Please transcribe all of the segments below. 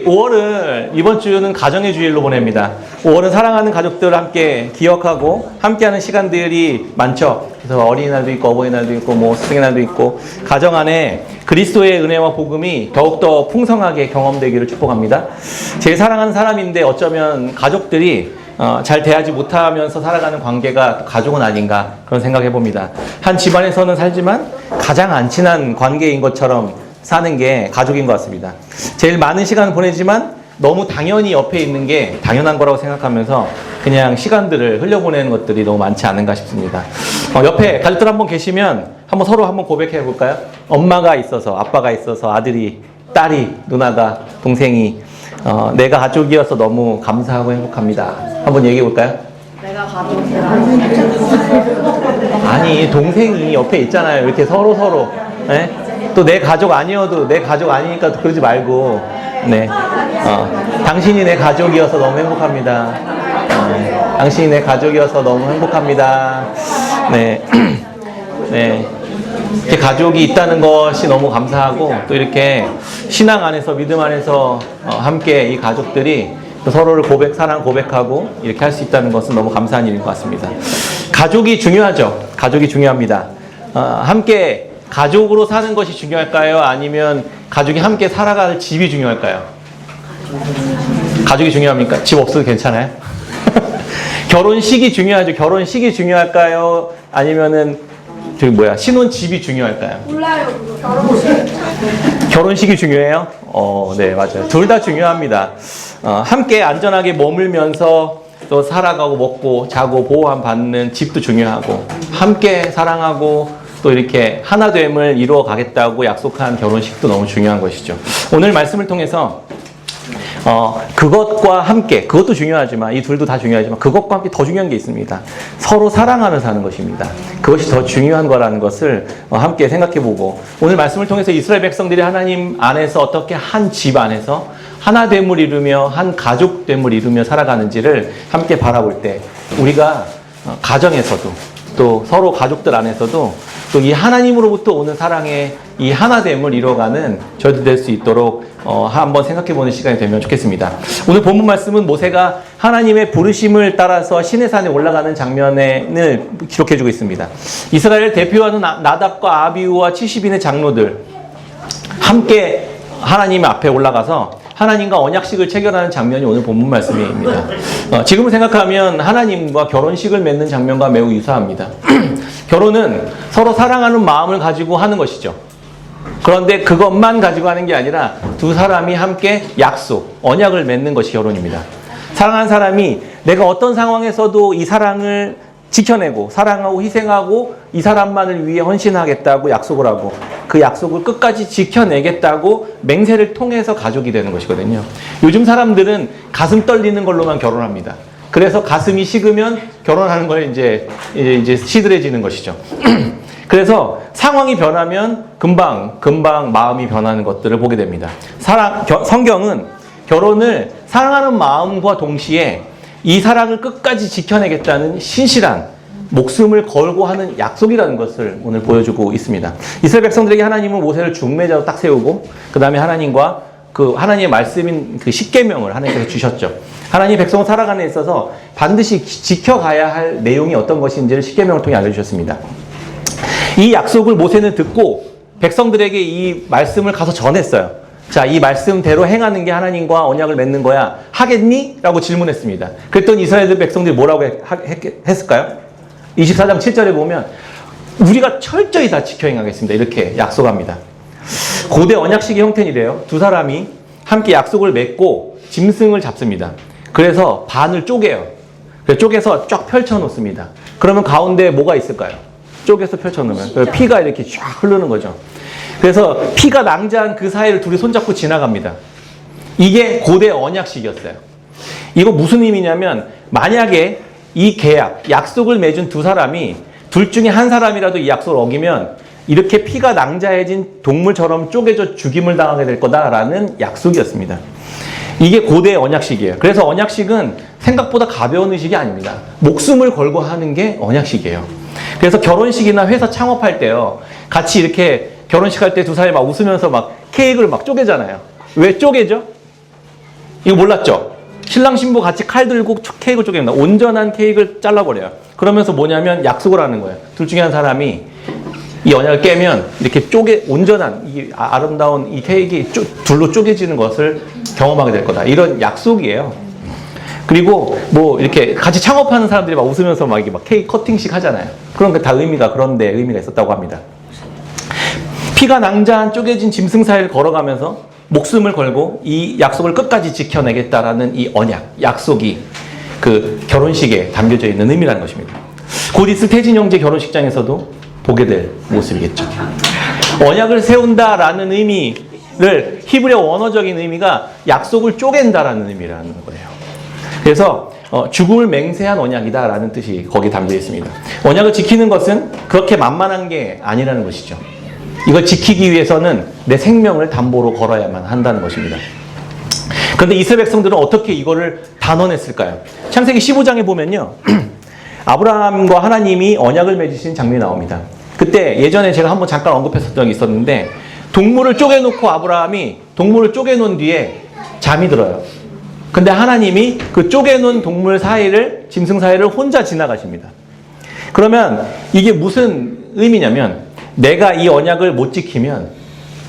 5월은 이번 주는 가정의 주일로 보냅니다. 5월은 사랑하는 가족들을 함께 기억하고 함께하는 시간들이 많죠. 그래서 어린이날도 있고 어버이날도 있고 뭐 스승의 날도 있고 가정 안에 그리스도의 은혜와 복음이 더욱더 풍성하게 경험되기를 축복합니다. 제일 사랑하는 사람인데 어쩌면 가족들이 잘 대하지 못하면서 살아가는 관계가 가족은 아닌가 그런 생각해 봅니다. 한 집안에서는 살지만 가장 안 친한 관계인 것처럼 사는 게 가족인 것 같습니다. 제일 많은 시간을 보내지만 너무 당연히 옆에 있는 게 당연한 거라고 생각하면서 그냥 시간들을 흘려보내는 것들이 너무 많지 않은가 싶습니다. 옆에 가족들 한번 계시면 한번 서로 한번 고백해 볼까요? 엄마가 있어서, 아빠가 있어서, 아들이, 딸이, 누나가, 동생이 내가 가족이어서 너무 감사하고 행복합니다. 한번 얘기해 볼까요? 내가 가족이라. 아니, 동생이 옆에 있잖아요. 이렇게 서로. 네? 또 내 가족 아니어도 내 가족 아니니까 그러지 말고, 네. 당신이 내 가족이어서 너무 행복합니다. 당신이 내 가족이어서 너무 행복합니다. 네. 네. 이렇게 가족이 있다는 것이 너무 감사하고 또 이렇게 신앙 안에서 믿음 안에서 함께 이 가족들이 서로를 사랑 고백하고 이렇게 할 수 있다는 것은 너무 감사한 일인 것 같습니다. 가족이 중요하죠. 가족이 중요합니다. 함께 가족으로 사는 것이 중요할까요? 아니면 가족이 함께 살아갈 집이 중요할까요? 가족이 중요합니까? 집 없어도 괜찮아요? 결혼식이 중요하죠. 결혼식이 중요할까요? 아니면은 신혼집이 중요할까요? 몰라요. 결혼식. 결혼식이 중요해요? 네, 맞아요. 둘 다 중요합니다. 함께 안전하게 머물면서 또 살아가고 먹고 자고 보호함 받는 집도 중요하고 함께 사랑하고 또 이렇게 하나됨을 이루어 가겠다고 약속한 결혼식도 너무 중요한 것이죠. 오늘 말씀을 통해서 그것과 함께, 그것도 중요하지만, 이 둘도 다 중요하지만, 그것과 함께 더 중요한 게 있습니다. 서로 사랑하며 사는 것입니다. 그것이 더 중요한 거라는 것을 함께 생각해 보고, 오늘 말씀을 통해서 이스라엘 백성들이 하나님 안에서 어떻게 한 집 안에서 하나됨을 이루며, 한 가족됨을 이루며 살아가는지를 함께 바라볼 때, 우리가 가정에서도, 또 서로 가족들 안에서도 또 이 하나님으로부터 오는 사랑의 이 하나됨을 이뤄가는 저희들 될 수 있도록 한번 생각해보는 시간이 되면 좋겠습니다. 오늘 본문 말씀은 모세가 하나님의 부르심을 따라서 시내 산에 올라가는 장면을 기록해주고 있습니다. 이스라엘을 대표하는 나답과 아비후와 70인의 장로들 함께 하나님 앞에 올라가서 하나님과 언약식을 체결하는 장면이 오늘 본문 말씀입니다. 지금을 생각하면 하나님과 결혼식을 맺는 장면과 매우 유사합니다. 결혼은 서로 사랑하는 마음을 가지고 하는 것이죠. 그런데 그것만 가지고 하는 게 아니라 두 사람이 함께 약속, 언약을 맺는 것이 결혼입니다. 사랑하는 사람이 내가 어떤 상황에서도 이 사랑을 지켜내고 사랑하고 희생하고 이 사람만을 위해 헌신하겠다고 약속을 하고 그 약속을 끝까지 지켜내겠다고 맹세를 통해서 가족이 되는 것이거든요. 요즘 사람들은 가슴 떨리는 걸로만 결혼합니다. 그래서 가슴이 식으면 결혼하는 걸 이제 시들해지는 것이죠. 그래서 상황이 변하면 금방 마음이 변하는 것들을 보게 됩니다. 성경은 결혼을 사랑하는 마음과 동시에 이 사랑을 끝까지 지켜내겠다는 신실한 목숨을 걸고 하는 약속이라는 것을 오늘 보여주고 있습니다. 이스라엘 백성들에게 하나님은 모세를 중매자로 딱 세우고 그 다음에 하나님과 하나님의 말씀인 그 십계명을 하나님께서 주셨죠. 하나님 백성을 살아가는 데 있어서 반드시 지켜가야 할 내용이 어떤 것인지를 십계명을 통해 알려주셨습니다. 이 약속을 모세는 듣고 백성들에게 이 말씀을 가서 전했어요. 자, 이 말씀대로 행하는 게 하나님과 언약을 맺는 거야. 하겠니? 라고 질문했습니다. 그랬더니 이스라엘 백성들이 뭐라고 했을까요? 24장 7절에 보면 우리가 철저히 다 지켜 행하겠습니다. 이렇게 약속합니다. 고대 언약식의 형태는 이래요. 두 사람이 함께 약속을 맺고 짐승을 잡습니다. 그래서 반을 쪼개요. 그래서 쪼개서 쫙 펼쳐놓습니다. 그러면 가운데 뭐가 있을까요? 쪼개서 펼쳐놓으면 피가 이렇게 쫙 흐르는 거죠. 그래서 피가 낭자한 그 사이를 둘이 손잡고 지나갑니다. 이게 고대 언약식이었어요. 이거 무슨 의미냐면 만약에 이 계약, 약속을 맺은 두 사람이 둘 중에 한 사람이라도 이 약속을 어기면 이렇게 피가 낭자해진 동물처럼 쪼개져 죽임을 당하게 될 거다라는 약속이었습니다. 이게 고대 언약식이에요. 그래서 언약식은 생각보다 가벼운 의식이 아닙니다. 목숨을 걸고 하는 게 언약식이에요. 그래서 결혼식이나 회사 창업할 때요. 같이 이렇게 결혼식 할 때 두 사람이 막 웃으면서 막 케이크를 막 쪼개잖아요. 왜 쪼개죠? 이거 몰랐죠? 신랑 신부 같이 칼 들고 케이크를 쪼개는다. 온전한 케이크를 잘라버려요. 그러면서 뭐냐면 약속을 하는 거예요. 둘 중에 한 사람이 이 언약을 깨면 이렇게 온전한 이 아름다운 이 케이크 둘로 쪼개지는 것을 경험하게 될 거다. 이런 약속이에요. 그리고 뭐 이렇게 같이 창업하는 사람들이 막 웃으면서 막 이게 막 케이크 커팅식 하잖아요. 그런 게 다 그런데 의미가 있었다고 합니다. 피가 낭자한 쪼개진 짐승 사이를 걸어가면서 목숨을 걸고 이 약속을 끝까지 지켜내겠다라는 이 언약, 약속이 그 결혼식에 담겨져 있는 의미라는 것입니다. 곧 있을 태진 형제 결혼식장에서도 보게 될 모습이겠죠. 언약을 세운다라는 의미를 히브리어 원어적인 의미가 약속을 쪼갠다라는 의미라는 거예요. 그래서 죽음을 맹세한 언약이다라는 뜻이 거기에 담겨 있습니다. 언약을 지키는 것은 그렇게 만만한 게 아니라는 것이죠. 이걸 지키기 위해서는 내 생명을 담보로 걸어야만 한다는 것입니다. 그런데 이스라엘 백성들은 어떻게 이거를 단언했을까요? 창세기 15장에 보면요. 아브라함과 하나님이 언약을 맺으신 장면이 나옵니다. 그때 예전에 제가 한번 잠깐 언급했었던 적이 있었는데 동물을 쪼개놓고 아브라함이 동물을 쪼개놓은 뒤에 잠이 들어요. 근데 하나님이 그 쪼개놓은 동물 사이를, 짐승 사이를 혼자 지나가십니다. 그러면 이게 무슨 의미냐면 내가 이 언약을 못 지키면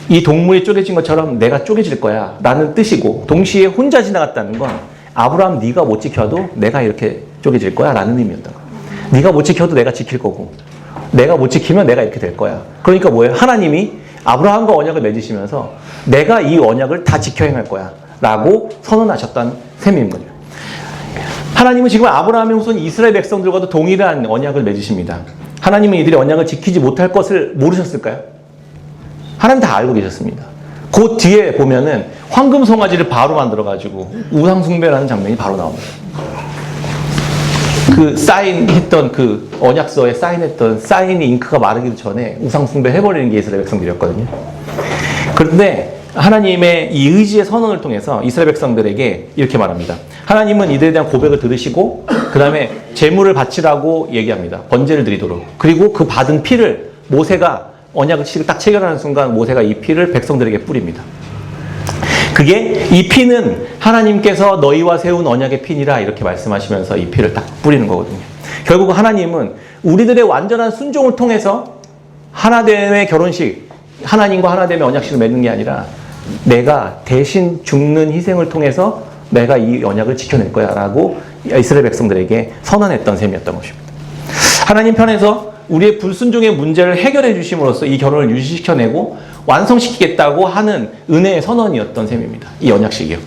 이 동물이 쪼개진 것처럼 내가 쪼개질 거야 라는 뜻이고, 동시에 혼자 지나갔다는 건 아브라함 네가 못 지켜도 내가 이렇게 쪼개질 거야 라는 의미였던 거야. 네가 못 지켜도 내가 지킬 거고 내가 못 지키면 내가 이렇게 될 거야. 그러니까 뭐예요? 하나님이 아브라함과 언약을 맺으시면서 내가 이 언약을 다 지켜 행할 거야 라고 선언하셨던 셈인 거죠. 하나님은 지금 아브라함의 후손 이스라엘 백성들과도 동일한 언약을 맺으십니다. 하나님은 이들이 언약을 지키지 못할 것을 모르셨을까요? 하나님 다 알고 계셨습니다. 그 뒤에 보면은 황금 송아지를 바로 만들어가지고 우상 숭배라는 장면이 바로 나옵니다. 그 사인했던 그 언약서에 사인했던 사인이 잉크가 마르기 전에 우상 숭배 해버리는 게 이스라엘 백성들이었거든요. 그런데 하나님의 이 의지의 선언을 통해서 이스라엘 백성들에게 이렇게 말합니다. 하나님은 이들에 대한 고백을 들으시고 그 다음에 제물을 바치라고 얘기합니다. 번제를 드리도록. 그리고 그 받은 피를 모세가 언약을 딱 체결하는 순간 모세가 이 피를 백성들에게 뿌립니다. 그게 이 피는 하나님께서 너희와 세운 언약의 피니라 이렇게 말씀하시면서 이 피를 딱 뿌리는 거거든요. 결국 하나님은 우리들의 완전한 순종을 통해서 하나됨의 결혼식, 하나님과 하나됨의 언약식을 맺는 게 아니라 내가 대신 죽는 희생을 통해서 내가 이 언약을 지켜낼 거야 라고 이스라엘 백성들에게 선언했던 셈이었던 것입니다. 하나님 편에서 우리의 불순종의 문제를 해결해 주심으로써 이 결혼을 유지시켜내고 완성시키겠다고 하는 은혜의 선언이었던 셈입니다. 이 언약식이요.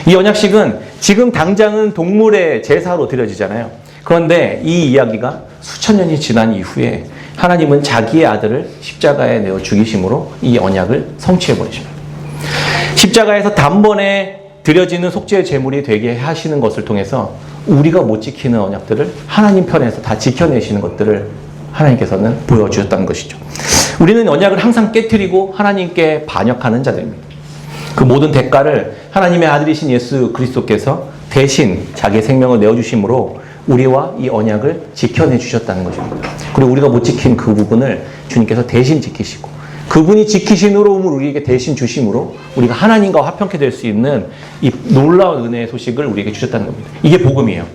이 언약식은 지금 당장은 동물의 제사로 드려지잖아요. 그런데 이 이야기가 수천 년이 지난 이후에 하나님은 자기의 아들을 십자가에 내어 죽이심으로 이 언약을 성취해 버리십니다. 십자가에서 단번에 드려지는 속죄의 제물이 되게 하시는 것을 통해서 우리가 못 지키는 언약들을 하나님 편에서 다 지켜내시는 것들을 하나님께서는 보여주셨다는 것이죠. 우리는 언약을 항상 깨트리고 하나님께 반역하는 자들입니다. 그 모든 대가를 하나님의 아들이신 예수 그리스도께서 대신 자기의 생명을 내어주심으로 우리와 이 언약을 지켜내 주셨다는 것입니다. 그리고 우리가 못 지킨 그 부분을 주님께서 대신 지키시고 그분이 지키신 의로움을 우리에게 대신 주심으로 우리가 하나님과 화평케 될 수 있는 이 놀라운 은혜의 소식을 우리에게 주셨다는 겁니다. 이게 복음이에요.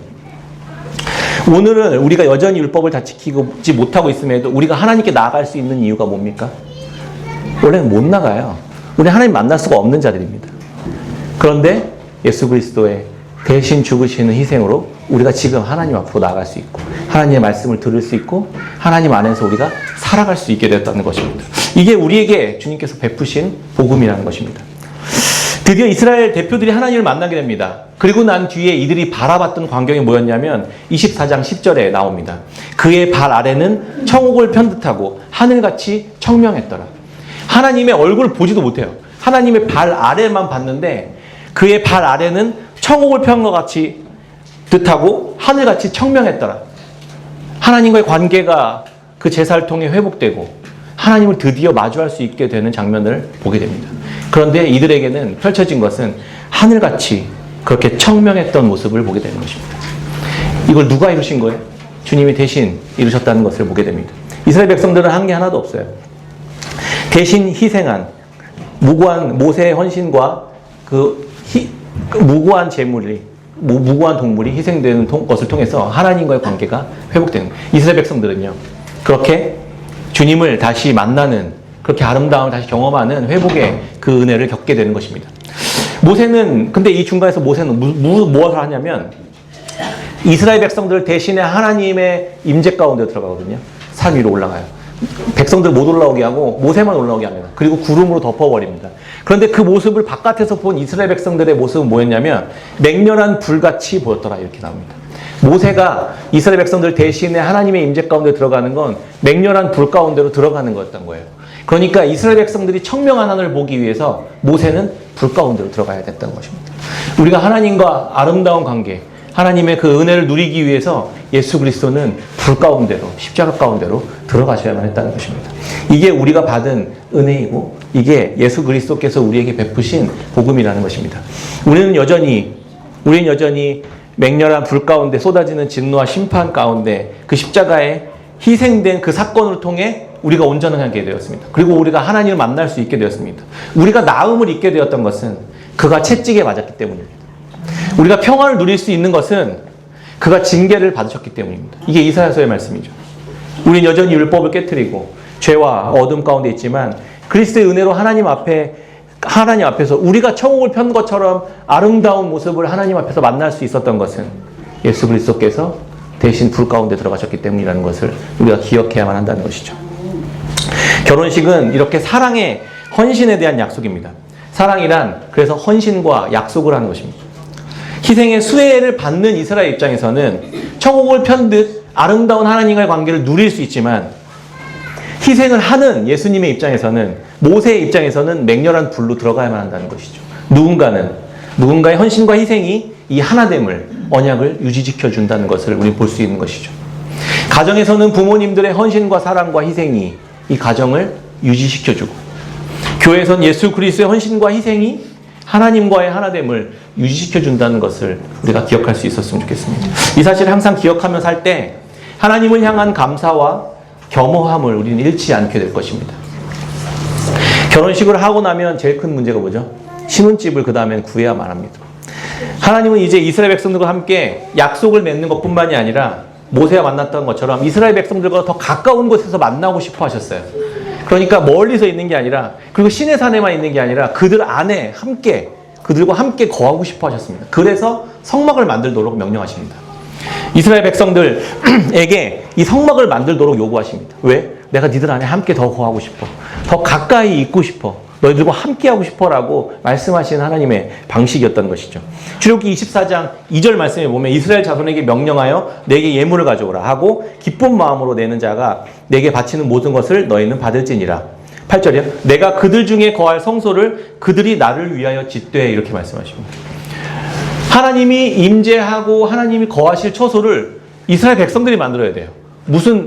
오늘은 우리가 여전히 율법을 다 지키지 못하고 있음에도 우리가 하나님께 나아갈 수 있는 이유가 뭡니까? 원래는 못 나가요. 우리 하나님 만날 수가 없는 자들입니다. 그런데 예수 그리스도의 대신 죽으시는 희생으로 우리가 지금 하나님 앞으로 나아갈 수 있고 하나님의 말씀을 들을 수 있고 하나님 안에서 우리가 살아갈 수 있게 되었다는 것입니다. 이게 우리에게 주님께서 베푸신 복음이라는 것입니다. 드디어 이스라엘 대표들이 하나님을 만나게 됩니다. 그리고 난 뒤에 이들이 바라봤던 광경이 뭐였냐면 24장 10절에 나옵니다. 그의 발 아래는 청옥을 편듯하고 하늘같이 청명했더라. 하나님의 얼굴을 보지도 못해요. 하나님의 발 아래만 봤는데 그의 발 아래는 청옥을 편 것 같이 듯하고 하늘같이 청명했더라. 하나님과의 관계가 그 제사를 통해 회복되고 하나님을 드디어 마주할 수 있게 되는 장면을 보게 됩니다. 그런데 이들에게는 펼쳐진 것은 하늘같이 그렇게 청명했던 모습을 보게 되는 것입니다. 이걸 누가 이루신 거예요? 주님이 대신 이루셨다는 것을 보게 됩니다. 이스라엘 백성들은 한 게 하나도 없어요. 대신 희생한 무고한 모세의 헌신과 그 무고한 재물이 무고한 동물이 희생되는 것을 통해서 하나님과의 관계가 회복되는 거예요. 이스라엘 백성들은요. 그렇게 주님을 다시 만나는 그렇게 아름다움을 다시 경험하는 회복의 그 은혜를 겪게 되는 것입니다. 모세는 근데 이 중간에서 모세는 무엇을 하냐면 이스라엘 백성들 대신에 하나님의 임재 가운데 들어가거든요. 산 위로 올라가요. 백성들 못 올라오게 하고 모세만 올라오게 합니다. 그리고 구름으로 덮어버립니다. 그런데 그 모습을 바깥에서 본 이스라엘 백성들의 모습은 뭐였냐면 맹렬한 불같이 보였더라 이렇게 나옵니다. 모세가 이스라엘 백성들 대신에 하나님의 임재 가운데 들어가는 건 맹렬한 불 가운데로 들어가는 거였던 거예요. 그러니까 이스라엘 백성들이 청명한 하늘을 보기 위해서 모세는 불 가운데로 들어가야 됐던 것입니다. 우리가 하나님과 아름다운 관계, 하나님의 그 은혜를 누리기 위해서 예수 그리스도는 불 가운데로, 십자가 가운데로 들어가셔야만 했다는 것입니다. 이게 우리가 받은 은혜이고 이게 예수 그리스도께서 우리에게 베푸신 복음이라는 것입니다. 우리는 여전히 맹렬한 불 가운데 쏟아지는 진노와 심판 가운데 그 십자가에 희생된 그 사건을 통해 우리가 온전하게 되었습니다. 그리고 우리가 하나님을 만날 수 있게 되었습니다. 우리가 나음을 잊게 되었던 것은 그가 채찍에 맞았기 때문입니다. 우리가 평안을 누릴 수 있는 것은 그가 징계를 받으셨기 때문입니다. 이게 이사야서의 말씀이죠. 우리는 여전히 율법을 깨트리고 죄와 어둠 가운데 있지만 그리스도의 은혜로 하나님 앞에서 우리가 천국을 편 것처럼 아름다운 모습을 하나님 앞에서 만날 수 있었던 것은 예수 그리스도께서 대신 불 가운데 들어가셨기 때문이라는 것을 우리가 기억해야만 한다는 것이죠. 결혼식은 이렇게 사랑의 헌신에 대한 약속입니다. 사랑이란 그래서 헌신과 약속을 하는 것입니다. 희생의 수혜를 받는 이스라엘 입장에서는 천국을 편듯 아름다운 하나님과의 관계를 누릴 수 있지만 희생을 하는 예수님의 입장에서는 모세의 입장에서는 맹렬한 불로 들어가야만 한다는 것이죠. 누군가의 헌신과 희생이 이 하나됨을 언약을 유지시켜 준다는 것을 우리 볼 수 있는 것이죠. 가정에서는 부모님들의 헌신과 사랑과 희생이 이 가정을 유지시켜 주고 교회에서는 예수 그리스도의 헌신과 희생이 하나님과의 하나됨을 유지시켜 준다는 것을 우리가 기억할 수 있었으면 좋겠습니다. 이 사실을 항상 기억하며 살 때 하나님을 향한 감사와 겸허함을 우리는 잃지 않게 될 것입니다. 결혼식을 하고 나면 제일 큰 문제가 뭐죠? 신혼집을 그 다음엔 구해야만 합니다. 하나님은 이제 이스라엘 백성들과 함께 약속을 맺는 것뿐만이 아니라 모세가 만났던 것처럼 이스라엘 백성들과 더 가까운 곳에서 만나고 싶어 하셨어요. 그러니까 멀리서 있는 게 아니라 그리고 시내 산에만 있는 게 아니라 그들 안에 그들과 함께 거하고 싶어 하셨습니다. 그래서 성막을 만들도록 명령하십니다. 이스라엘 백성들에게 이 성막을 만들도록 요구하십니다. 왜? 내가 니들 안에 함께 더 거하고 싶어. 더 가까이 있고 싶어. 너희들과 함께 하고 싶어라고 말씀하시는 하나님의 방식이었던 것이죠. 출애굽기 24장 2절 말씀에 보면 이스라엘 자손에게 명령하여 내게 예물을 가져오라 하고 기쁜 마음으로 내는 자가 내게 바치는 모든 것을 너희는 받을지니라. 8절이요. 내가 그들 중에 거할 성소를 그들이 나를 위하여 짓되 이렇게 말씀하십니다. 하나님이 임재하고 하나님이 거하실 처소를 이스라엘 백성들이 만들어야 돼요.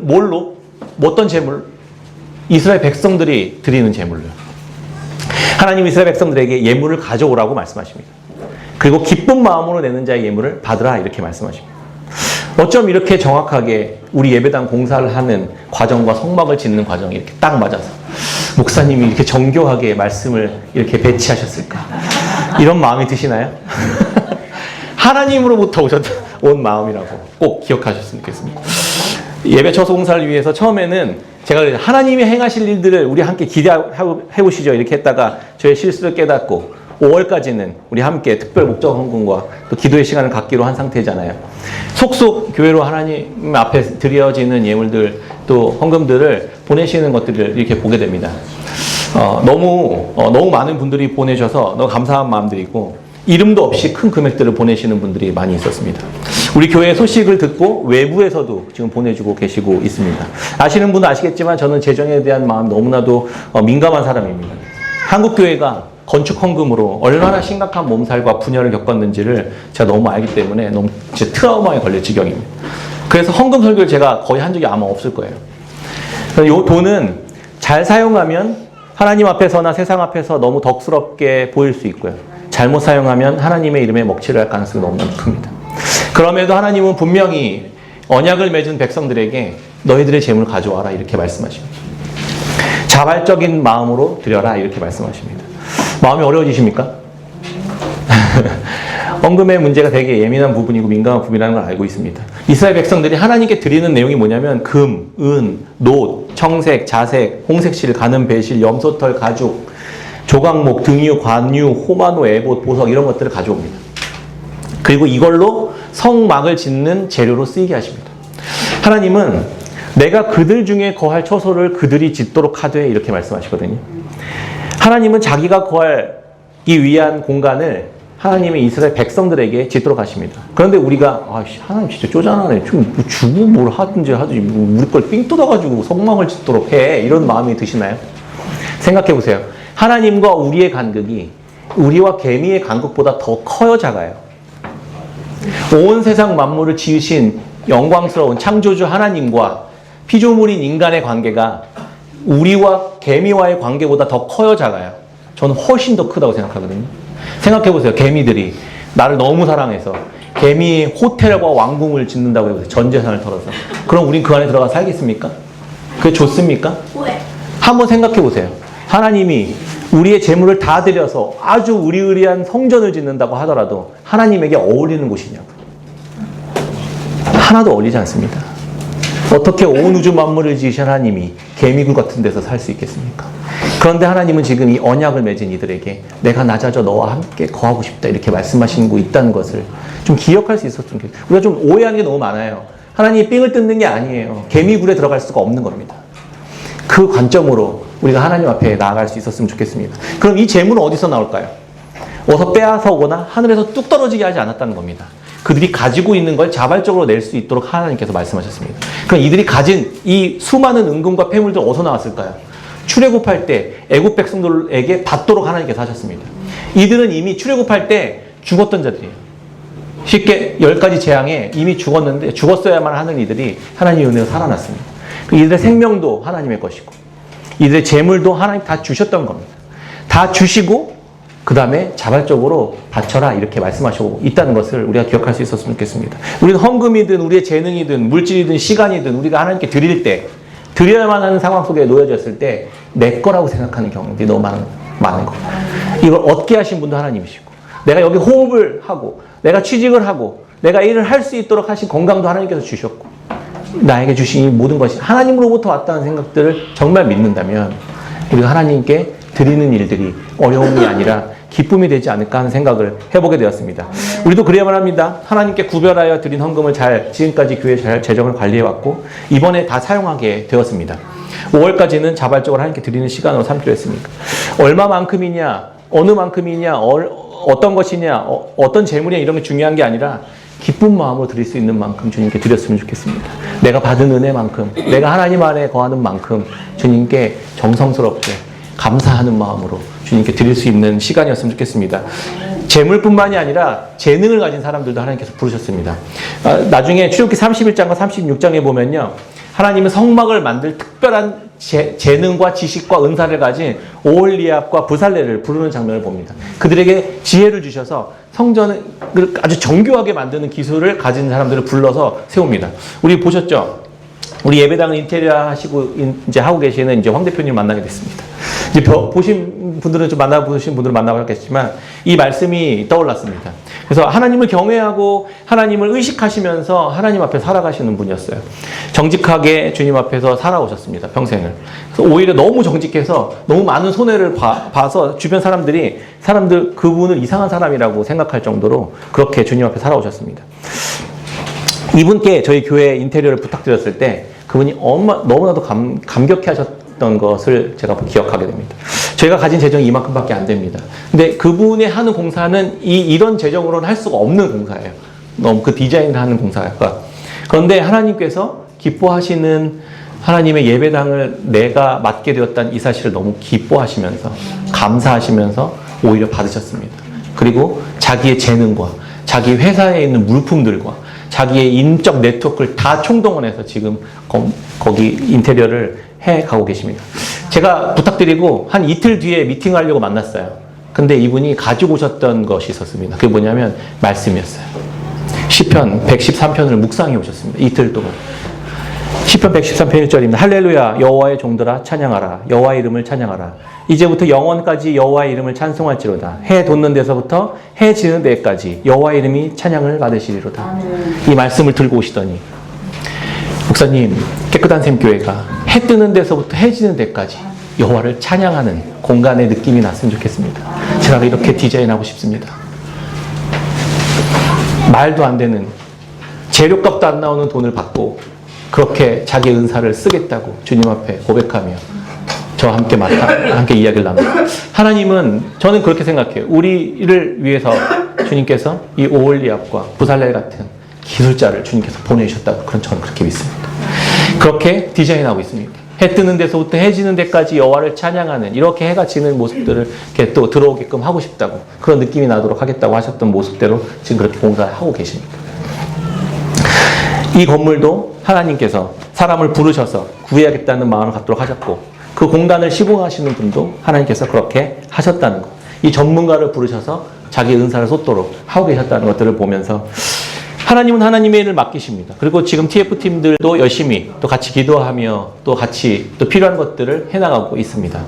뭘로? 어떤 제물? 이스라엘 백성들이 드리는 제물로요. 하나님 이스라엘 백성들에게 예물을 가져오라고 말씀하십니다. 그리고 기쁜 마음으로 내는 자의 예물을 받으라 이렇게 말씀하십니다. 어쩜 이렇게 정확하게 우리 예배당 공사를 하는 과정과 성막을 짓는 과정이 이렇게 딱 맞아서 목사님이 이렇게 정교하게 말씀을 이렇게 배치하셨을까? 이런 마음이 드시나요? 하나님으로부터 온 마음이라고 꼭 기억하셨으면 좋겠습니다. 예배 처소 공사를 위해서 처음에는 제가 하나님이 행하실 일들을 우리 함께 기대해보시죠 이렇게 했다가 저의 실수를 깨닫고 5월까지는 우리 함께 특별 목적 헌금과 또 기도의 시간을 갖기로 한 상태잖아요. 속속 교회로 하나님 앞에 드려지는 예물들 또 헌금들을 보내시는 것들을 이렇게 보게 됩니다. 너무 많은 분들이 보내셔서 너무 감사한 마음들이고 이름도 없이 큰 금액들을 보내시는 분들이 많이 있었습니다. 우리 교회 소식을 듣고 외부에서도 지금 보내주고 계시고 있습니다. 아시는 분은 아시겠지만 저는 재정에 대한 마음 너무나도 민감한 사람입니다. 한국교회가 건축 헌금으로 얼마나 심각한 몸살과 분열을 겪었는지를 제가 너무 알기 때문에 너무 제 트라우마에 걸릴 지경입니다. 그래서 헌금 설교를 제가 거의 한 적이 아마 없을 거예요. 이 돈은 잘 사용하면 하나님 앞에서나 세상 앞에서 너무 덕스럽게 보일 수 있고요. 잘못 사용하면 하나님의 이름에 먹칠을 할 가능성이 너무나 큽니다. 그럼에도 하나님은 분명히 언약을 맺은 백성들에게 너희들의 재물을 가져와라 이렇게 말씀하십니다. 자발적인 마음으로 드려라 이렇게 말씀하십니다. 마음이 어려워지십니까? 헌금의 문제가 되게 예민한 부분이고 민감한 부분이라는 걸 알고 있습니다. 이스라엘 백성들이 하나님께 드리는 내용이 뭐냐면 금, 은, 놋, 청색, 자색, 홍색실, 가는 배실, 염소털, 가죽, 조각목, 등유, 관유, 호마노, 에봇, 보석 이런 것들을 가져옵니다. 그리고 이걸로 성막을 짓는 재료로 쓰이게 하십니다. 하나님은 내가 그들 중에 거할 처소를 그들이 짓도록 하되 이렇게 말씀하시거든요. 하나님은 자기가 거하기 위한 공간을 하나님의 이스라엘 백성들에게 짓도록 하십니다. 그런데 우리가 하나님 진짜 쪼잔하네. 좀 주고 뭘 하든지 우리 걸 삥 뜯어가지고 성막을 짓도록 해. 이런 마음이 드시나요? 생각해 보세요. 하나님과 우리의 간극이 우리와 개미의 간극보다 더 커요, 작아요? 온 세상 만물을 지으신 영광스러운 창조주 하나님과 피조물인 인간의 관계가 우리와 개미와의 관계보다 더 커요, 작아요? 저는 훨씬 더 크다고 생각하거든요. 생각해보세요. 개미들이 나를 너무 사랑해서 개미 호텔과 왕궁을 짓는다고 해보세요. 전 재산을 털어서. 그럼 우린 그 안에 들어가 살겠습니까? 그게 좋습니까? 왜? 한번 생각해보세요. 하나님이 우리의 재물을 다 들여서 아주 의리의리한 성전을 짓는다고 하더라도 하나님에게 어울리는 곳이냐고. 하나도 어울리지 않습니다. 어떻게 온 우주 만물을 지으신 하나님이 개미굴 같은 데서 살 수 있겠습니까? 그런데 하나님은 지금 이 언약을 맺은 이들에게 내가 낮아져 너와 함께 거하고 싶다 이렇게 말씀하시는 거 있다는 것을 좀 기억할 수 있었으면 좋겠어요. 우리가 좀 오해하는 게 너무 많아요. 하나님이 삥을 뜯는 게 아니에요. 개미굴에 들어갈 수가 없는 겁니다. 그 관점으로 우리가 하나님 앞에 나아갈 수 있었으면 좋겠습니다. 그럼 이 재물은 어디서 나올까요? 어서 빼앗아 오거나 하늘에서 뚝 떨어지게 하지 않았다는 겁니다. 그들이 가지고 있는 걸 자발적으로 낼 수 있도록 하나님께서 말씀하셨습니다. 그럼 이들이 가진 이 수많은 은금과 폐물들 어디서 나왔을까요? 출애굽할 때 애굽 백성들에게 받도록 하나님께서 하셨습니다. 이들은 이미 출애굽할 때 죽었던 자들이에요. 쉽게 10가지 재앙에 이미 죽었는데 죽었어야만 하는 이들이 하나님의 은혜로 살아났습니다. 이들의 생명도 하나님의 것이고 이들의 재물도 하나님 다 주셨던 겁니다. 다 주시고 그 다음에 자발적으로 바쳐라 이렇게 말씀하시고 있다는 것을 우리가 기억할 수 있었으면 좋겠습니다. 우리는 헌금이든 우리의 재능이든 물질이든 시간이든 우리가 하나님께 드릴 때 드려야만 하는 상황 속에 놓여졌을 때 내 거라고 생각하는 경우들이 너무 많은 겁니다. 이걸 얻게 하신 분도 하나님이시고 내가 여기 호흡을 하고 내가 취직을 하고 내가 일을 할 수 있도록 하신 건강도 하나님께서 주셨고 나에게 주신 이 모든 것이 하나님으로부터 왔다는 생각들을 정말 믿는다면 우리가 하나님께 드리는 일들이 어려움이 아니라 기쁨이 되지 않을까 하는 생각을 해보게 되었습니다. 우리도 그래야만 합니다. 하나님께 구별하여 드린 헌금을 지금까지 교회 잘 재정을 관리해왔고 이번에 다 사용하게 되었습니다. 5월까지는 자발적으로 하나님께 드리는 시간으로 삼기로 했습니다. 얼마만큼이냐, 어느 만큼이냐, 어떤 것이냐, 어떤 재물이냐 이런 게 중요한 게 아니라 기쁜 마음으로 드릴 수 있는 만큼 주님께 드렸으면 좋겠습니다. 내가 받은 은혜만큼, 내가 하나님 안에 거하는 만큼 주님께 정성스럽게 감사하는 마음으로 주님께 드릴 수 있는 시간이었으면 좋겠습니다. 재물뿐만이 아니라 재능을 가진 사람들도 하나님께서 부르셨습니다. 나중에 출애굽기 31장과 36장에 보면요. 하나님은 성막을 만들 특별한 재능과 지식과 은사를 가진 오홀리압과 부살레를 부르는 장면을 봅니다. 그들에게 지혜를 주셔서 성전을 아주 정교하게 만드는 기술을 가진 사람들을 불러서 세웁니다. 우리 보셨죠? 우리 예배당을 인테리어 하시고 이제 하고 계시는 이제 황 대표님 만나게 됐습니다. 이제 보신 분들은 좀 만나보신 분들은 만나봤겠지만 이 말씀이 떠올랐습니다. 그래서 하나님을 경외하고 하나님을 의식하시면서 하나님 앞에 살아가시는 분이었어요. 정직하게 주님 앞에서 살아오셨습니다. 평생을. 그래서 오히려 너무 정직해서 너무 많은 손해를 봐서 주변 사람들 그분을 이상한 사람이라고 생각할 정도로 그렇게 주님 앞에 살아오셨습니다. 이분께 저희 교회 인테리어를 부탁드렸을 때 그분이 너무나도 감격해 하셨던 것을 제가 기억하게 됩니다. 저희가 가진 재정이 이만큼밖에 안 됩니다. 근데 그분이 하는 공사는 이런 재정으로는 할 수가 없는 공사예요. 너무 그 디자인을 하는 공사가. 그런데 하나님께서 기뻐하시는 하나님의 예배당을 내가 맡게 되었다는 이 사실을 너무 기뻐하시면서 감사하시면서 오히려 받으셨습니다. 그리고 자기의 재능과 자기 회사에 있는 물품들과 자기의 인적 네트워크를 다 총동원해서 지금 거기 인테리어를 해가고 계십니다. 제가 부탁드리고 한 이틀 뒤에 미팅하려고 만났어요. 근데 이분이 가지고 오셨던 것이 있었습니다. 그게 뭐냐면 말씀이었어요. 시편 113편을 묵상해 오셨습니다. 이틀 동안. 시편 113편 1절입니다. 할렐루야 여호와의 종들아 찬양하라. 여호와의 이름을 찬양하라. 이제부터 영원까지 여호와의 이름을 찬송할지로다. 해 돋는 데서부터 해 지는 데까지 여호와의 이름이 찬양을 받으시리로다. 이 말씀을 들고 오시더니 목사님 깨끗한 샘교회가 해 뜨는 데서부터 해 지는 데까지 여호와를 찬양하는 공간의 느낌이 났으면 좋겠습니다. 제가 이렇게 디자인하고 싶습니다. 말도 안 되는 재료값도 안 나오는 돈을 받고 그렇게 자기 은사를 쓰겠다고 주님 앞에 고백하며 저와 함께 이야기를 나눕니다. 하나님은 저는 그렇게 생각해요. 우리를 위해서 주님께서 이 오홀리압과 부살렐 같은 기술자를 주님께서 보내주셨다고 저는 그렇게 믿습니다. 그렇게 디자인하고 있습니다. 해 뜨는 데서부터 해 지는 데까지 여호와를 찬양하는 이렇게 해가 지는 모습들을 이렇게 또 들어오게끔 하고 싶다고 그런 느낌이 나도록 하겠다고 하셨던 모습대로 지금 그렇게 공사를 하고 계십니다. 이 건물도 하나님께서 사람을 부르셔서 구해야겠다는 마음을 갖도록 하셨고 그 공간을 시공하시는 분도 하나님께서 그렇게 하셨다는 것. 이 전문가를 부르셔서 자기 은사를 쏟도록 하고 계셨다는 것들을 보면서 하나님은 하나님의 일을 맡기십니다. 그리고 지금 TF팀들도 열심히 또 같이 기도하며 또 같이 또 필요한 것들을 해나가고 있습니다.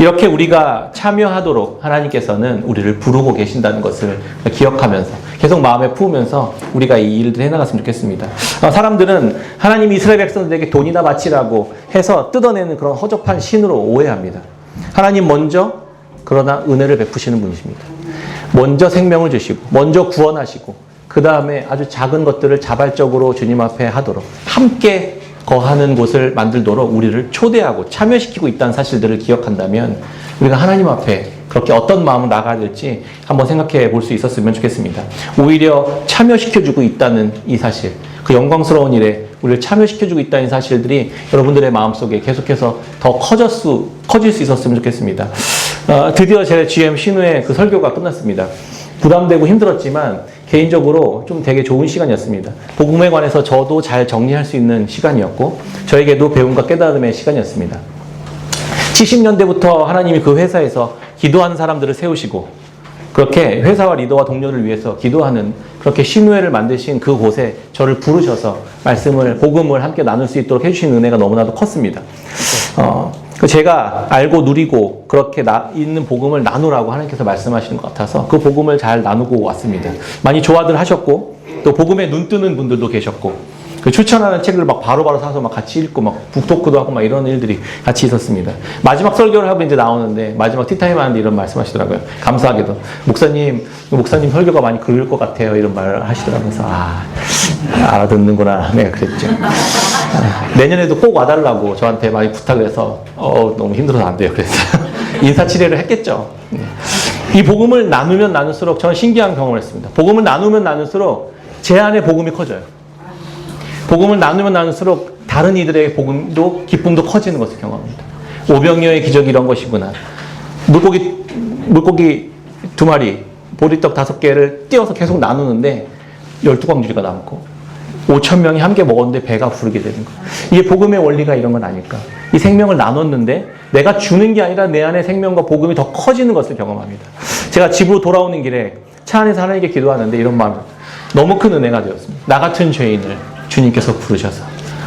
이렇게 우리가 참여하도록 하나님께서는 우리를 부르고 계신다는 것을 기억하면서 계속 마음에 품으면서 우리가 이 일들을 해나갔으면 좋겠습니다. 사람들은 하나님이 이스라엘 백성들에게 돈이나 바치라고 해서 뜯어내는 그런 허접한 신으로 오해합니다. 하나님 먼저 그러나 은혜를 베푸시는 분이십니다. 먼저 생명을 주시고 먼저 구원하시고 그 다음에 아주 작은 것들을 자발적으로 주님 앞에 하도록 함께 거하는 곳을 만들도록 우리를 초대하고 참여시키고 있다는 사실들을 기억한다면 우리가 하나님 앞에 그렇게 어떤 마음으로 나가야 될지 한번 생각해 볼 수 있었으면 좋겠습니다. 오히려 참여시켜주고 있다는 이 사실, 그 영광스러운 일에 우리를 참여시켜주고 있다는 사실들이 여러분들의 마음속에 계속해서 더 커질 수 있었으면 좋겠습니다. 드디어 제 GM 신우의 그 설교가 끝났습니다. 부담되고 힘들었지만 개인적으로 좀 되게 좋은 시간이었습니다. 복음에 관해서 저도 잘 정리할 수 있는 시간이었고 저에게도 배움과 깨달음의 시간이었습니다. 70년대부터 하나님이 그 회사에서 기도하는 사람들을 세우시고 그렇게 회사와 리더와 동료를 위해서 기도하는 그렇게 신우회를 만드신 그곳에 저를 부르셔서 복음을 함께 나눌 수 있도록 해주신 은혜가 너무나도 컸습니다. 제가 알고 누리고 그렇게 있는 복음을 나누라고 하나님께서 말씀하시는 것 같아서 그 복음을 잘 나누고 왔습니다. 많이 좋아들 하셨고 또 복음에 눈 뜨는 분들도 계셨고 그 추천하는 책을 막 바로바로 사서 막 같이 읽고 막 북토크도 하고 막 이런 일들이 같이 있었습니다. 마지막 설교를 하고 이제 나오는데 마지막 티타임 하는데 이런 말씀하시더라고요. 감사하게도 목사님 설교가 많이 그럴 것 같아요. 이런 말을 하시더라고요. 그래서 알아듣는구나. 내가 그랬죠. 내년에도 꼭 와달라고 저한테 많이 부탁을 해서 너무 힘들어서 안 돼요. 그래서 인사치레를 했겠죠. 이 복음을 나누면 나눌수록 저는 신기한 경험을 했습니다. 복음을 나누면 나눌수록 제 안에 복음이 커져요. 복음을 나누면 나눌수록 다른 이들의 복음도 기쁨도 커지는 것을 경험합니다. 오병이어의 기적이 이런 것이구나. 물고기 2마리, 보리떡 5개를 띄어서 계속 나누는데 12광주리가 남고 5,000명이 함께 먹었는데 배가 부르게 되는 거예요. 이게 복음의 원리가 이런 건 아닐까. 이 생명을 나눴는데 내가 주는 게 아니라 내 안에 생명과 복음이 더 커지는 것을 경험합니다. 제가 집으로 돌아오는 길에 차 안에서 하나님께 기도하는데 이런 마음, 너무 큰 은혜가 되었습니다. 나 같은 죄인을 주님께서 부르셔서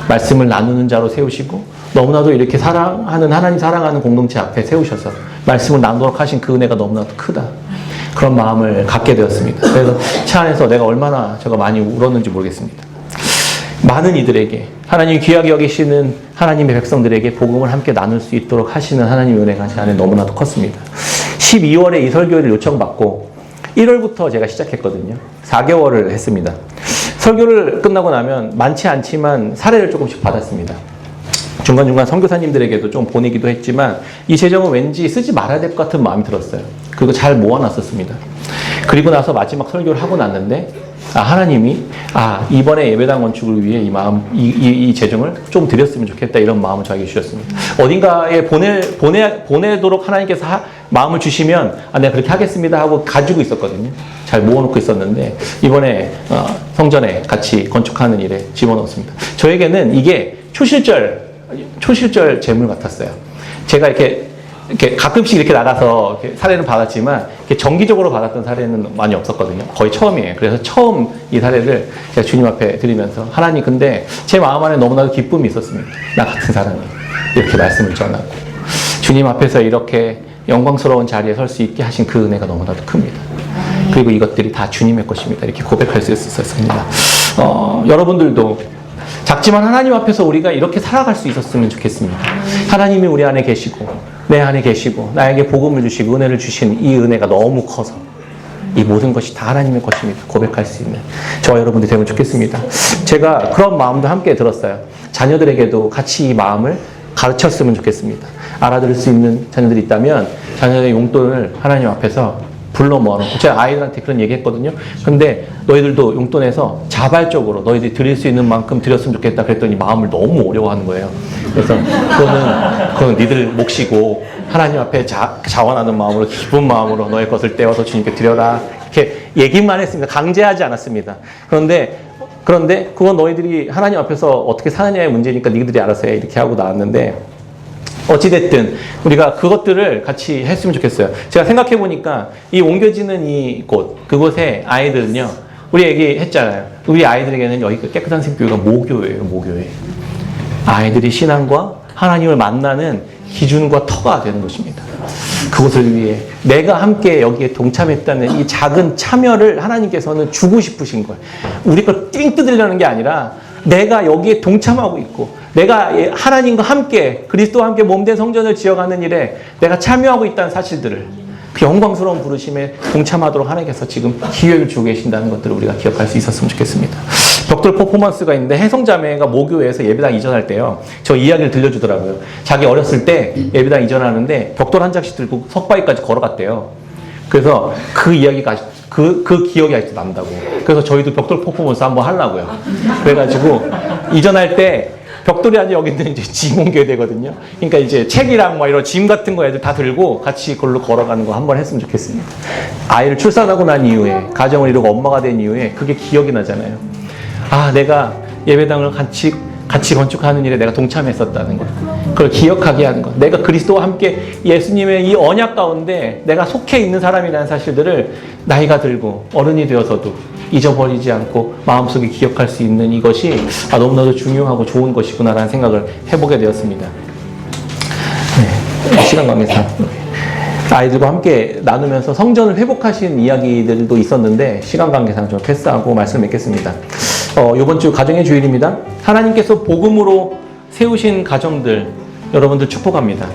말씀을 나누는 자로 세우시고 너무나도 이렇게 하나님 사랑하는 공동체 앞에 세우셔서 말씀을 나누도록 하신 그 은혜가 너무나도 크다. 그런 마음을 갖게 되었습니다. 그래서 차 안에서 내가 얼마나 제가 많이 울었는지 모르겠습니다. 많은 이들에게 하나님이 귀하게 여기시는 하나님의 백성들에게 복음을 함께 나눌 수 있도록 하시는 하나님의 은혜가 제 안에 너무나도 컸습니다. 12월에 이 설교를 요청받고 1월부터 제가 시작했거든요. 4개월을 했습니다. 설교를 끝나고 나면 많지 않지만 사례를 조금씩 받았습니다. 중간중간 선교사님들에게도 좀 보내기도 했지만 이 재정은 왠지 쓰지 말아야 될 것 같은 마음이 들었어요. 그리고 잘 모아놨었습니다. 그리고 나서 마지막 설교를 하고 났는데 하나님이 이번에 예배당 건축을 위해 이 재정을 좀 드렸으면 좋겠다 이런 마음을 저에게 주셨습니다. 어딘가에 보내도록 하나님께서 마음을 주시면 내가 그렇게 하겠습니다 하고 가지고 있었거든요. 잘 모아놓고 있었는데 이번에 성전에 같이 건축하는 일에 집어넣었습니다. 저에게는 이게 초실절 재물 같았어요. 제가 이렇게 이렇게 가끔씩 이렇게 나가서 이렇게 사례는 받았지만 이렇게 정기적으로 받았던 사례는 많이 없었거든요. 거의 처음이에요. 그래서 처음 이 사례를 제가 주님 앞에 드리면서 하나님 근데 제 마음 안에 너무나도 기쁨이 있었습니다. 나 같은 사람이 이렇게 말씀을 전하고 주님 앞에서 이렇게 영광스러운 자리에 설 수 있게 하신 그 은혜가 너무나도 큽니다. 그리고 이것들이 다 주님의 것입니다. 이렇게 고백할 수 있었습니다. 여러분들도 작지만 하나님 앞에서 우리가 이렇게 살아갈 수 있었으면 좋겠습니다. 하나님이 우리 안에 계시고 내 안에 계시고 나에게 복음을 주시고 은혜를 주신 이 은혜가 너무 커서 이 모든 것이 다 하나님의 것입니다. 고백할 수 있는 저와 여러분들이 되면 좋겠습니다. 제가 그런 마음도 함께 들었어요. 자녀들에게도 같이 이 마음을 가르쳤으면 좋겠습니다. 알아들을 수 있는 자녀들이 있다면 자녀의 용돈을 하나님 앞에서 불러 모아놓고 제가 아이들한테 그런 얘기 했거든요. 근데 너희들도 용돈에서 자발적으로 너희들이 드릴 수 있는 만큼 드렸으면 좋겠다 그랬더니 마음을 너무 어려워하는 거예요. 그래서 그거는 니들 몫이고 하나님 앞에 자원하는 마음으로 기쁜 마음으로 너의 것을 떼어서 주님께 드려라 이렇게 얘기만 했습니다. 강제하지 않았습니다. 그런데 그건 너희들이 하나님 앞에서 어떻게 사느냐의 문제니까 니들이 알아서 해 이렇게 하고 나왔는데 어찌됐든 우리가 그것들을 같이 했으면 좋겠어요. 제가 생각해보니까 이 옮겨지는 그곳의 아이들은요, 우리 얘기했잖아요. 우리 아이들에게는 여기 깨끗한 생교회가 모교회예요, 모교회. 아이들이 신앙과 하나님을 만나는 기준과 터가 되는 것입니다. 그것을 위해 내가 함께 여기에 동참했다는 이 작은 참여를 하나님께서는 주고 싶으신 거예요. 우리 걸 띵 뜯으려는 게 아니라 내가 여기에 동참하고 있고 내가 하나님과 함께 그리스도와 함께 몸된 성전을 지어가는 일에 내가 참여하고 있다는 사실들을 그 영광스러운 부르심에 동참하도록 하나님께서 지금 기회를 주고 계신다는 것들을 우리가 기억할 수 있었으면 좋겠습니다. 벽돌 퍼포먼스가 있는데 혜성자매가 모교회에서 예배당 이전할 때요. 저 이야기를 들려주더라고요. 자기 어렸을 때 예배당 이전하는데 벽돌 한 장씩 들고 석바위까지 걸어갔대요. 그래서 그 이야기가 그 기억이 아직도 난다고. 그래서 저희도 벽돌 퍼포먼스 한번 하려고요. 그래가지고 이전할 때 벽돌이 아니라 여기 있는 이제 짐 옮겨야 되거든요. 그러니까 이제 책이랑 뭐 이런 짐 같은 거 애들 다 들고 같이 그걸로 걸어가는 거 한번 했으면 좋겠습니다. 아이를 출산하고 난 이후에, 가정을 이루고 엄마가 된 이후에 그게 기억이 나잖아요. 아, 내가 예배당을 같이 건축하는 일에 내가 동참했었다는 것. 그걸 기억하게 하는 것. 내가 그리스도와 함께 예수님의 이 언약 가운데 내가 속해 있는 사람이라는 사실들을 나이가 들고 어른이 되어서도 잊어버리지 않고 마음속에 기억할 수 있는 이것이 너무나도 중요하고 좋은 것이구나라는 생각을 해보게 되었습니다. 네, 시간 관계상 아이들과 함께 나누면서 성전을 회복하신 이야기들도 있었는데 시간 관계상 좀 패스하고 말씀 맺겠습니다. 이번 주 가정의 주일입니다. 하나님께서 복음으로 세우신 가정들 여러분들 축복합니다.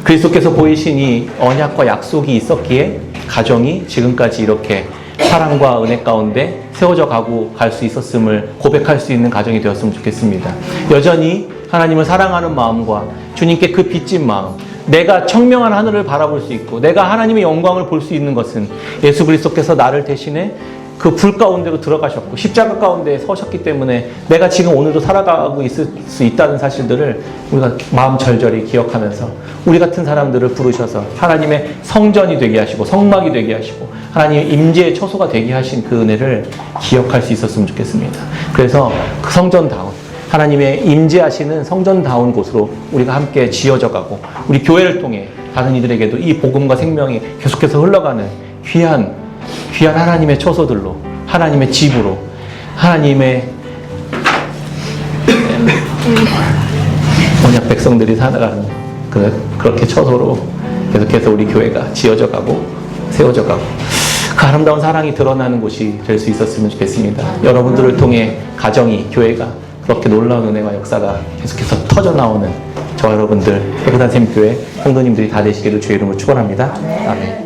그리스도께서 보이신 이 언약과 약속이 있었기에 가정이 지금까지 이렇게 사랑과 은혜 가운데 세워져 가고 갈 수 있었음을 고백할 수 있는 가정이 되었으면 좋겠습니다. 여전히 하나님을 사랑하는 마음과 주님께 그 빚진 마음, 내가 청명한 하늘을 바라볼 수 있고 내가 하나님의 영광을 볼 수 있는 것은 예수 그리스도께서 나를 대신해 그 불 가운데로 들어가셨고 십자가 가운데 서셨기 때문에 내가 지금 오늘도 살아가고 있을 수 있다는 사실들을 우리가 마음 절절히 기억하면서 우리 같은 사람들을 부르셔서 하나님의 성전이 되게 하시고 성막이 되게 하시고 하나님의 임재의 처소가 되게 하신 그 은혜를 기억할 수 있었으면 좋겠습니다. 그래서 그 성전다운 하나님의 임재하시는 성전다운 곳으로 우리가 함께 지어져 가고 우리 교회를 통해 다른 이들에게도 이 복음과 생명이 계속해서 흘러가는 귀한 하나님의 처소들로 하나님의 집으로 하나님의 언약 백성들이 살아가는 그렇게 처소로 계속해서 우리 교회가 지어져 가고 세워져 가고 그 아름다운 사랑이 드러나는 곳이 될 수 있었으면 좋겠습니다. 여러분들을 통해 가정이 교회가 그렇게 놀라운 은혜와 역사가 계속해서 터져나오는 저와 여러분들 깨끗한 샘교회 성도님들이 다 되시기를 주의 이름으로 축원합니다. 아멘.